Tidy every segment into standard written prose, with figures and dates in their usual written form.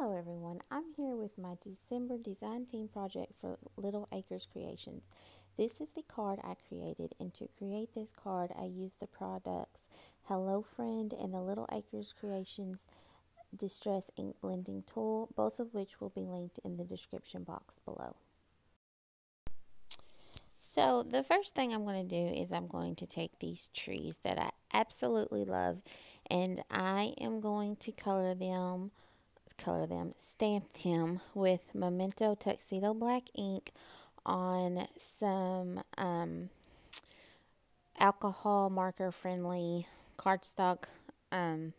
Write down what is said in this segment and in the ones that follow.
Hello everyone, I'm here with my December design team project for Little Acres Creations. This is the card I created, and to create this card I used the products Hello Friend and the Little Acres Creations Distress Ink Blending Tool, both of which will be linked in the description box below. So the first thing I'm going to do is I'm going to take these trees that I absolutely love, and I am going to stamp them with Memento Tuxedo Black ink on some alcohol marker friendly cardstock. I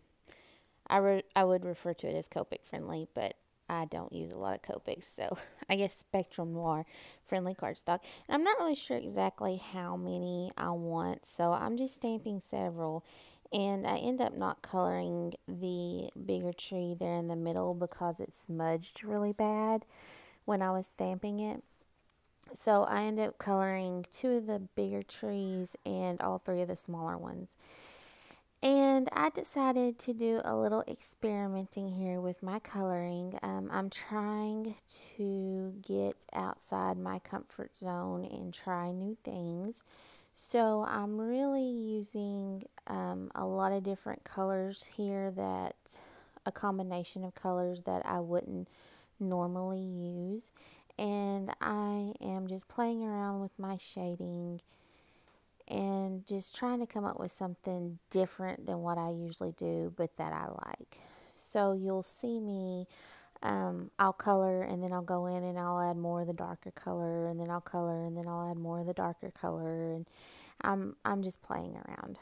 would refer to it as Copic friendly, but I don't use a lot of Copics, so I guess Spectrum Noir friendly cardstock. And I'm not really sure exactly how many I want, so I'm just stamping several. And I end up not coloring the bigger tree there in the middle because it smudged really bad when I was stamping it. So I ended up coloring two of the bigger trees and all three of the smaller ones. And I decided to do a little experimenting here with my coloring. I'm trying to get outside my comfort zone and try new things. So I'm really using a lot of different colors here, a combination of colors that I wouldn't normally use. And I am just playing around with my shading and just trying to come up with something different than what I usually do, but that I like. So you'll see me, I'll color and then I'll go in and I'll add more of the darker color, and then I'll color and then I'll add more of the darker color, and I'm just playing around.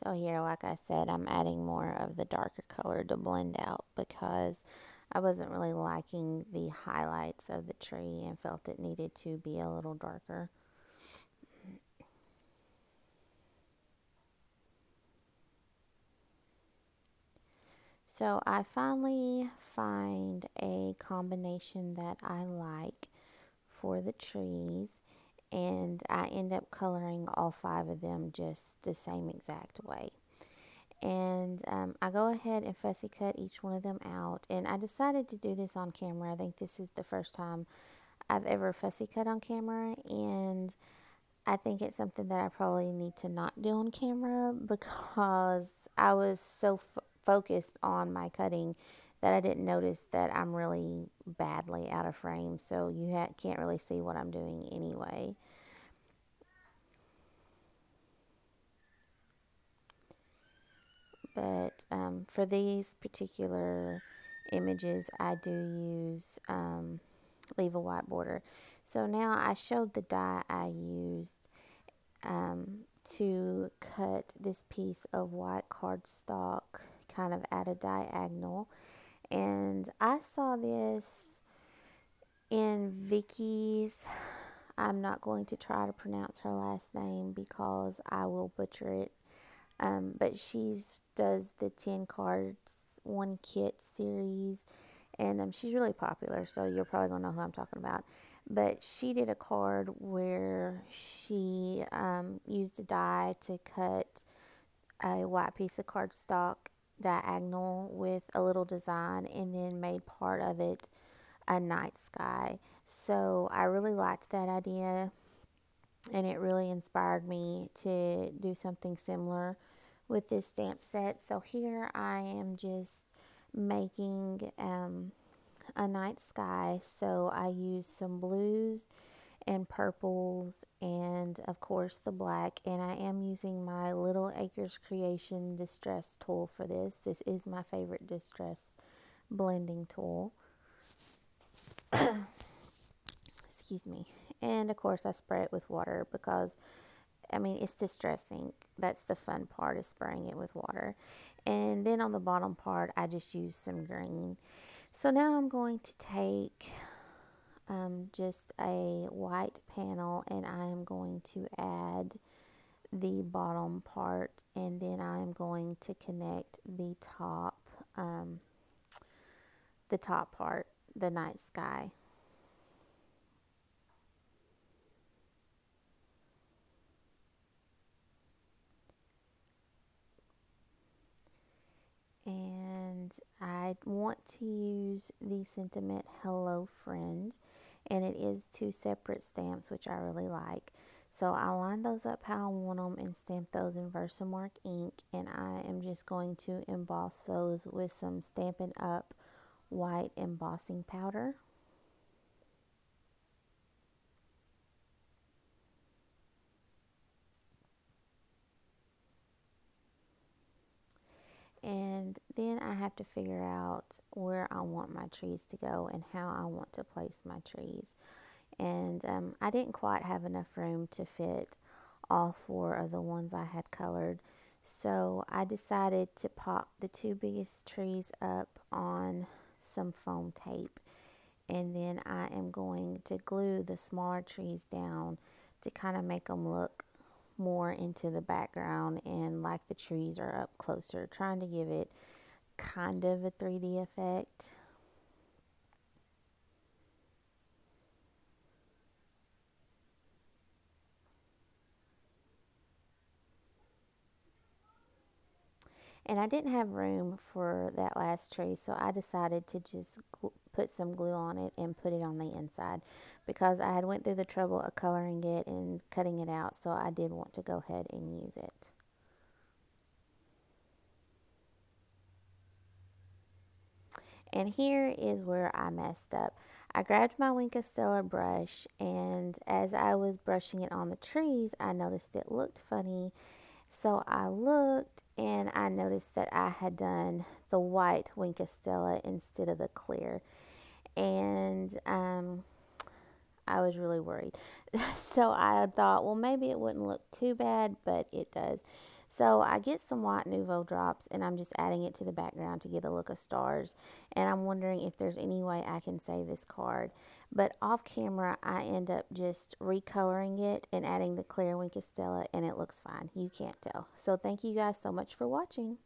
So here, like I said, I'm adding more of the darker color to blend out because I wasn't really liking the highlights of the tree and felt it needed to be a little darker. So I finally find a combination that I like for the trees, and I end up coloring all 5 of them just the same exact way. And I go ahead and fussy cut each one of them out, and I decided to do this on camera. I think this is the first time I've ever fussy cut on camera, and I think it's something that I probably need to not do on camera because I was so focused on my cutting that I didn't notice that I'm really badly out of frame, so you can't really see what I'm doing anyway. But for these particular images, I do use leave a white border. So now I showed the die I used to cut this piece of white cardstock kind of at a diagonal, and I saw this in Vicky's, I'm not going to try to pronounce her last name because I will butcher it, but she does the 10 cards 1 kit series, and she's really popular, so you're probably going to know who I'm talking about. But she did a card where she used a die to cut a white piece of cardstock diagonal with a little design, and then made part of it a night sky. So I really liked that idea, and it really inspired me to do something similar with this stamp set. So here I am just making a night sky. So I used some blues and purples and of course the black, and I am using my Little Acres Creation distress tool for this. This is my favorite distress blending tool. Excuse me. And of course I spray it with water because I mean, it's distress ink. That's the fun part, is spraying it with water. And then on the bottom part, I just used some green. So now I'm going to take just a white panel, and I am going to add the bottom part, and then I am going to connect um, the top part, the night sky. And I want to use the sentiment Hello Friend, and it is two separate stamps, which I really like. So I line those up how I want them and stamp those in Versamark ink, and I am just going to emboss those with some Stampin' Up! White embossing powder. And then I have to figure out where I want my trees to go and how I want to place my trees. And I didn't quite have enough room to fit all four of the ones I had colored. So I decided to pop the two biggest trees up on some foam tape. And then I am going to glue the smaller trees down to kind of make them look more into the background and like the trees are up closer, trying to give it kind of a 3D effect. And I didn't have room for that last tree, so I decided to just put some glue on it and put it on the inside because I had went through the trouble of coloring it and cutting it out, so I did want to go ahead and use it. And here is where I messed up. I grabbed my Wink of Stella brush, and as I was brushing it on the trees, I noticed it looked funny. So I looked and I noticed that I had done the white Wink of Stella instead of the clear. And I was really worried. So I thought, well, maybe it wouldn't look too bad, but it does. So I get some white Nouveau drops and I'm just adding it to the background to get a look of stars. And I'm wondering if there's any way I can save this card. But off camera, I end up just recoloring it and adding the clear Wink of Stella, and it looks fine. You can't tell. So thank you guys so much for watching.